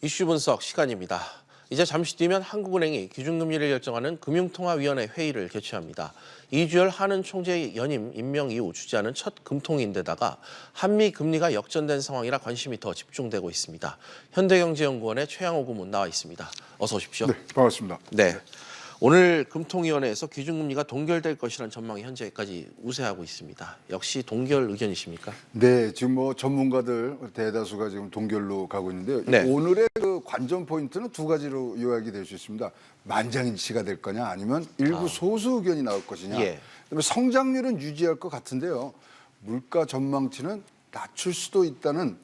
이슈 분석 시간입니다. 이제 잠시 뒤면 한국은행이 기준금리를 결정하는 금융통화위원회 회의를 개최합니다. 이주열 한은 총재 연임 임명 이후 주재하는 첫 금통인데다가 한미 금리가 역전된 상황이라 관심이 더 집중되고 있습니다. 현대경제연구원의 최양호 고문 나와 있습니다. 어서 오십시오. 네, 반갑습니다. 네. 오늘 금통위원회에서 기준금리가 동결될 것이라는 전망이 현재까지 우세하고 있습니다. 역시 동결 의견이십니까? 네, 지금 뭐 전문가들 대다수가 지금 동결로 가고 있는데요. 네. 오늘의 그 관전 포인트는 두 가지로 요약이 될 수 있습니다. 만장일치가 될 거냐, 아니면 일부 소수 의견이 나올 것이냐. 예. 그다음에 성장률은 유지할 것 같은데요. 물가 전망치는 낮출 수도 있다는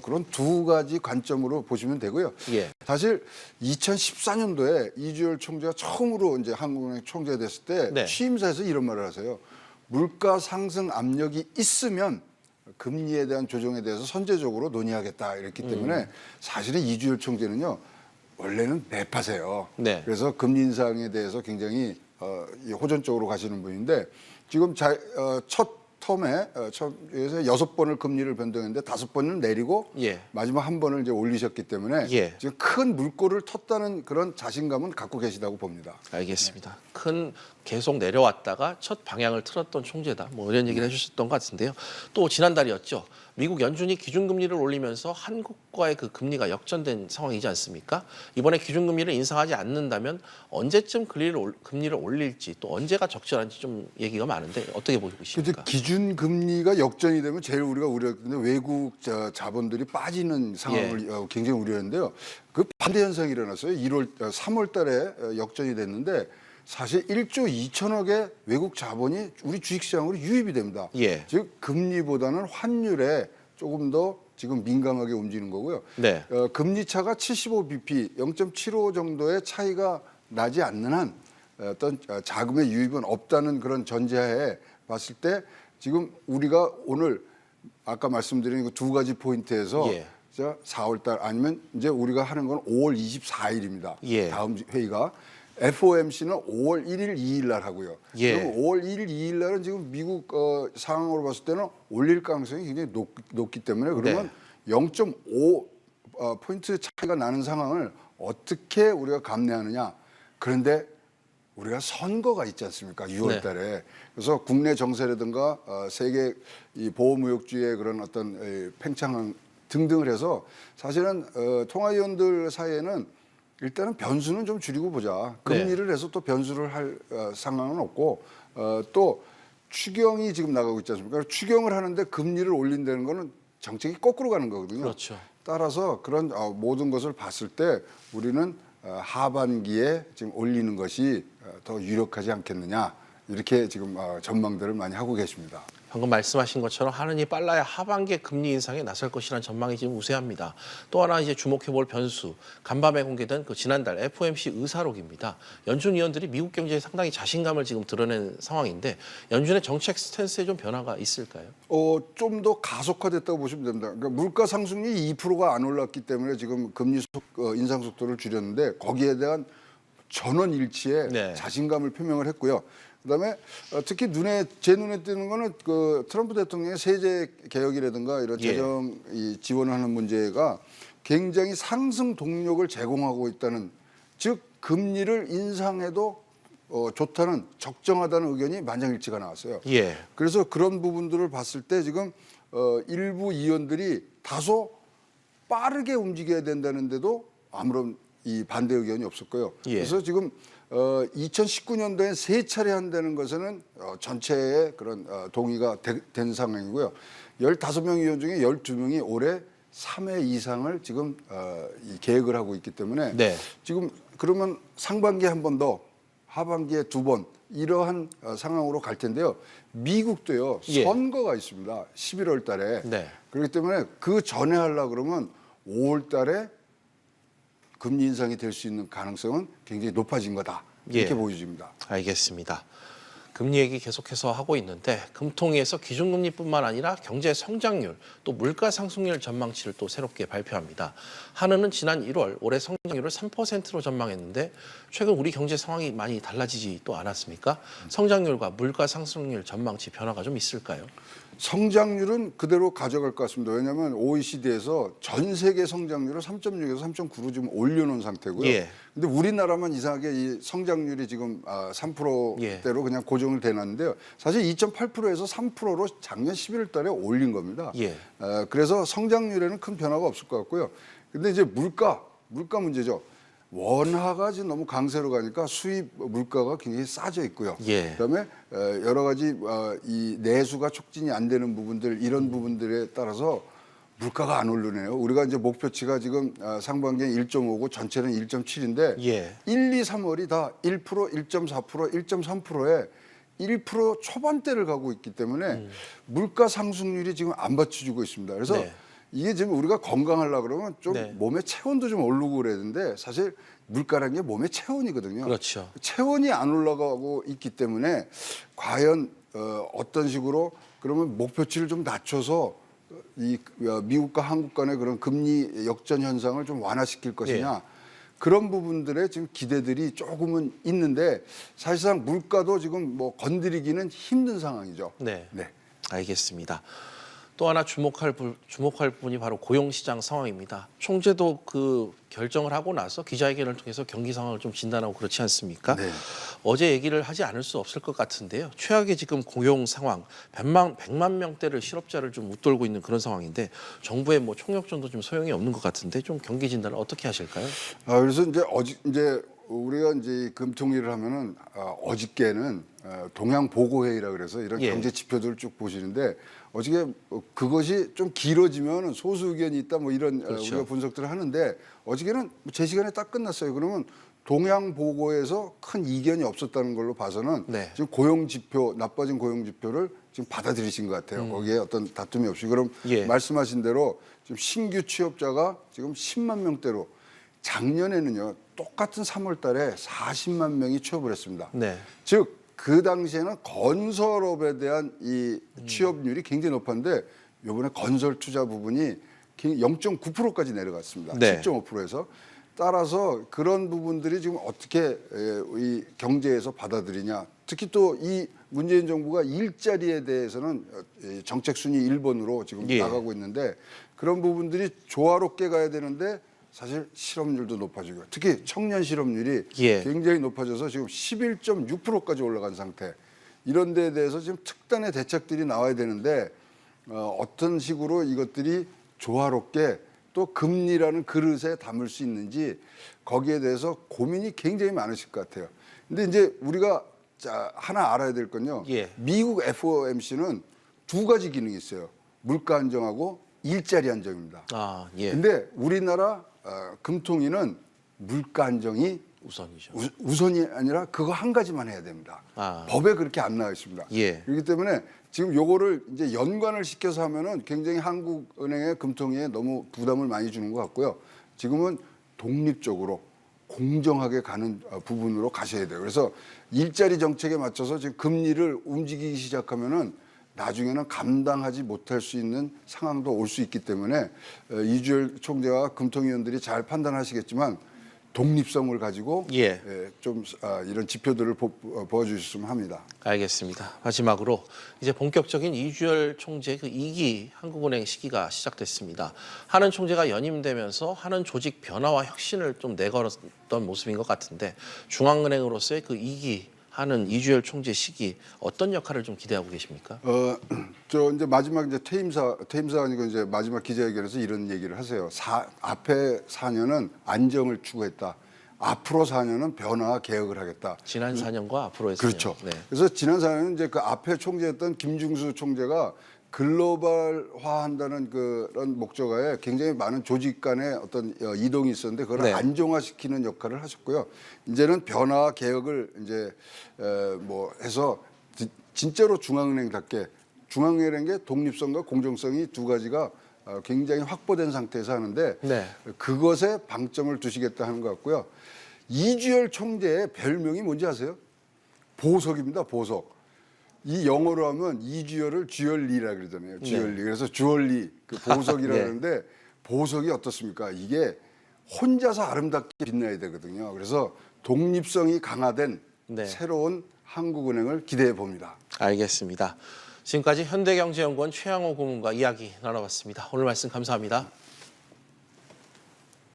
그런 두 가지 관점으로 보시면 되고요. 예. 사실 2014년도에 이주열 총재가 처음으로 이제 한국은행 총재가 됐을 때 네. 취임사에서 이런 말을 하세요. 물가 상승 압력이 있으면 금리에 대한 조정에 대해서 선제적으로 논의하겠다 이랬기 때문에 사실은 이주열 총재는요 원래는 매파세요. 네. 그래서 금리 인상에 대해서 굉장히 호전적으로 가시는 분인데 지금 첫 텀에 처음에서 6번을 금리를 변동했는데 5번을 내리고 예. 마지막 한 번을 이제 올리셨기 때문에 예. 지금 큰 물꼬를 텄다는 그런 자신감은 갖고 계시다고 봅니다. 알겠습니다. 큰 계속 내려왔다가 첫 방향을 틀었던 총재다. 뭐 이런 얘기를 해주셨던 것 같은데요. 또 지난달이었죠. 미국 연준이 기준금리를 올리면서 한국과의 그 금리가 역전된 상황이지 않습니까? 이번에 기준금리를 인상하지 않는다면 언제쯤 금리를 올릴지 또 언제가 적절한지 좀 얘기가 많은데 어떻게 보고 있습니까? 기준금리가 역전이 되면 제일 우리가 우려했는데 외국 자본들이 빠지는 상황을 굉장히 우려했는데요. 그 반대 현상이 일어났어요. 3월 달에 역전이 됐는데 사실 1조 2천억의 외국 자본이 우리 주식시장으로 유입이 됩니다. 예. 즉 금리보다는 환율에 조금 더 지금 민감하게 움직이는 거고요. 네. 금리 차가 75bp, 0.75 정도의 차이가 나지 않는 한 어떤 자금의 유입은 없다는 그런 전제하에 봤을 때 지금 우리가 오늘 아까 말씀드린 그 두 가지 포인트에서 4월 달 아니면 이제 우리가 하는 건 5월 24일입니다. 예. 다음 회의가. FOMC는 5월 1일, 2일 날 하고요. 예. 그럼 5월 1일, 2일 날은 지금 미국 상황으로 봤을 때는 올릴 가능성이 굉장히 높기 때문에 그러면 0.5 포인트 차이가 나는 상황을 어떻게 우리가 감내하느냐. 그런데 우리가 선거가 있지 않습니까? 6월 달에. 그래서 국내 정세라든가 세계 이 보호무역주의의 그런 어떤 팽창 등등을 해서 사실은 통화위원들 사이에는 일단은 변수는 좀 줄이고 보자. 금리를 해서 또 변수를 할 상황은 없고 또 추경이 지금 나가고 있지 않습니까? 추경을 하는데 금리를 올린다는 거는 정책이 거꾸로 가는 거거든요. 그렇죠. 따라서 그런 모든 것을 봤을 때 우리는 하반기에 지금 올리는 것이 더 유력하지 않겠느냐. 이렇게 지금 전망들을 많이 하고 계십니다. 방금 말씀하신 것처럼 하는이 빨라야 하반기에 금리 인상에 나설 것이라는 전망이 지금 우세합니다. 또 하나 이제 주목해볼 변수, 간밤에 공개된 그 지난달 FOMC 의사록입니다. 연준 위원들이 미국 경제에 상당히 자신감을 지금 드러낸 상황인데 연준의 정책 스탠스에 좀 변화가 있을까요? 좀 더 가속화됐다고 보시면 됩니다. 그러니까 물가 상승률이 2%가 안 올랐기 때문에 지금 금리 인상 속도를 줄였는데 거기에 대한 전원 일치에 자신감을 표명을 했고요. 그다음에 특히 제 눈에 띄는 거는 그 트럼프 대통령의 세제 개혁이라든가 이런 재정 지원을 하는 문제가 굉장히 상승 동력을 제공하고 있다는, 즉 금리를 인상해도 좋다는, 적정하다는 의견이 만장일치가 나왔어요. 그래서 그런 부분들을 봤을 때 지금 일부 의원들이 다소 빠르게 움직여야 된다는데도 아무런 이 반대 의견이 없었고요. 그래서 지금 2019년도에 3차례 한다는 것에는 전체의 그런 동의가 된 상황이고요. 15명 의원 중에 12명이 올해 3회 이상을 지금 계획을 하고 있기 때문에 지금 그러면 상반기에 한 번 더, 하반기에 2번 이러한 상황으로 갈 텐데요. 미국도요. 선거가 있습니다. 11월 달에. 그렇기 때문에 그 전에 하려고 그러면 5월 달에 금리 인상이 될 수 있는 가능성은 굉장히 높아진 거다. 이렇게 보여집니다. 알겠습니다. 금리 얘기 계속해서 하고 있는데 금통위에서 기준금리뿐만 아니라 경제 성장률 또 물가 상승률 전망치를 또 새롭게 발표합니다. 한은은 지난 1월 올해 성장률을 3%로 전망했는데 최근 우리 경제 상황이 많이 달라지지 또 않았습니까? 성장률과 물가 상승률 전망치 변화가 좀 있을까요? 성장률은 그대로 가져갈 것 같습니다. 왜냐하면 OECD에서 전 세계 성장률을 3.6에서 3.9로 지금 올려놓은 상태고요. 예. 근데 우리나라만 이상하게 이 성장률이 지금 3%대로 예. 그냥 고정을 돼놨는데요. 사실 2.8%에서 3%로 작년 11월 달에 올린 겁니다. 예. 그래서 성장률에는 큰 변화가 없을 것 같고요. 근데 이제 물가 문제죠. 원화가 지금 너무 강세로 가니까 수입 물가가 굉장히 싸져 있고요. 예. 그다음에 여러 가지 이 내수가 촉진이 안 되는 부분들 이런 부분들에 따라서 물가가 안 오르네요. 우리가 이제 목표치가 지금 상반기에 1.5고 전체는 1.7인데 예. 1, 2, 3월이 다 1%, 1.4%, 1.3%에 1% 초반대를 가고 있기 때문에 물가 상승률이 지금 안 받쳐주고 있습니다. 그래서 네. 이게 지금 우리가 건강하려고 그러면 좀 네. 몸의 체온도 좀 오르고 그래야 되는데 사실 물가라는 게 몸의 체온이거든요. 그렇죠. 체온이 안 올라가고 있기 때문에 과연 어떤 식으로 그러면 목표치를 좀 낮춰서 이 미국과 한국 간의 그런 금리 역전 현상을 좀 완화시킬 것이냐. 네. 그런 부분들에 지금 기대들이 조금은 있는데 사실상 물가도 지금 뭐 건드리기는 힘든 상황이죠. 네. 네. 알겠습니다. 또 하나 주목할 부분이 바로 고용시장 상황입니다. 총재도 그 결정을 하고 나서 기자회견을 통해서 경기 상황을 좀 진단하고 그렇지 않습니까? 네. 어제 얘기를 하지 않을 수 없을 것 같은데요. 최악의 지금 고용 상황, 100만 명대를 실업자를 좀 웃돌고 있는 그런 상황인데 정부의 뭐 총력전도 좀 소용이 없는 것 같은데 좀 경기 진단을 어떻게 하실까요? 그래서 이제 우리가 이제 금통위를 하면은 어저께는 동향 보고 회의라 그래서 이런 예. 경제 지표들을 쭉 보시는데 어저께 그것이 좀 길어지면 소수 의견이 있다 뭐 이런 그렇죠. 우리가 분석들을 하는데 어저께는 제 시간에 딱 끝났어요. 그러면 동향 보고에서 큰 이견이 없었다는 걸로 봐서는 네. 지금 고용 지표 나빠진 고용 지표를 지금 받아들이신 것 같아요. 거기에 어떤 다툼이 없이 그럼 예. 말씀하신 대로 지금 신규 취업자가 지금 10만 명대로 작년에는요 똑같은 3월 달에 40만 명이 취업을 했습니다. 네. 즉 그 당시에는 건설업에 대한 이 취업률이 굉장히 높았는데 이번에 건설 투자 부분이 0.9%까지 내려갔습니다. 네. 10.5%에서 따라서 그런 부분들이 지금 어떻게 이 경제에서 받아들이냐. 특히 또 이 문재인 정부가 일자리에 대해서는 정책 순위 1번으로 지금 예. 나가고 있는데 그런 부분들이 조화롭게 가야 되는데 사실 실업률도 높아지고 특히 청년 실업률이 예. 굉장히 높아져서 지금 11.6%까지 올라간 상태. 이런 데에 대해서 지금 특단의 대책들이 나와야 되는데 어떤 식으로 이것들이 조화롭게 또 금리라는 그릇에 담을 수 있는지 거기에 대해서 고민이 굉장히 많으실 것 같아요. 근데 이제 우리가 하나 알아야 될 건요. 예. 미국 FOMC는 두 가지 기능이 있어요. 물가 안정하고 일자리 안정입니다. 아, 예. 근데 우리나라 금통위는 물가 안정이 우선이죠. 우선이 아니라 그거 한 가지만 해야 됩니다. 아. 법에 그렇게 안 나와 있습니다. 예. 그렇기 때문에 지금 요거를 이제 연관을 시켜서 하면은 굉장히 한국은행의 금통위에 너무 부담을 많이 주는 것 같고요. 지금은 독립적으로 공정하게 가는 부분으로 가셔야 돼요. 그래서 일자리 정책에 맞춰서 지금 금리를 움직이기 시작하면은 나중에는 감당하지 못할 수 있는 상황도 올 수 있기 때문에 이주열 총재와 금통위원들이 잘 판단하시겠지만 독립성을 가지고 예. 좀 이런 지표들을 보여주셨으면 합니다. 알겠습니다. 마지막으로 이제 본격적인 이주열 총재 그 2기 한국은행 시기가 시작됐습니다. 하는 총재가 연임되면서 하는 조직 변화와 혁신을 좀 내걸었던 모습인 것 같은데 중앙은행으로서의 그 2기 하는 이주열 총재 시기 어떤 역할을 좀 기대하고 계십니까? 저 이제 마지막 이제 퇴임사 아니고 이제 마지막 기자회견에서 이런 얘기를 하세요. 앞에 4년은 안정을 추구했다. 앞으로 4년은 변화와 개혁을 하겠다. 지난 4년과 앞으로의 4년. 그렇죠. 네. 그래서 지난 4년은 이제 그 앞에 총재였던 김중수 총재가 글로벌화한다는 그런 목적하에 굉장히 많은 조직 간의 어떤 이동이 있었는데 그걸 네. 안정화시키는 역할을 하셨고요. 이제는 변화와 개혁을 이제 뭐 해서 진짜로 중앙은행답게 중앙은행의 독립성과 공정성이 두 가지가 굉장히 확보된 상태에서 하는데 네. 그것에 방점을 두시겠다 하는 것 같고요. 이주열 총재의 별명이 뭔지 아세요? 보석입니다. 보석. 이 영어로 하면 이주열을 주얼리라 그러잖아요. 주얼리. 네. 그래서 주얼리 그 보석이라 네. 그러는데 보석이 어떻습니까? 이게 혼자서 아름답게 빛나야 되거든요. 그래서 독립성이 강화된 네. 새로운 한국은행을 기대해 봅니다. 알겠습니다. 지금까지 현대경제연구원 최양호 고문과 이야기 나눠봤습니다. 오늘 말씀 감사합니다.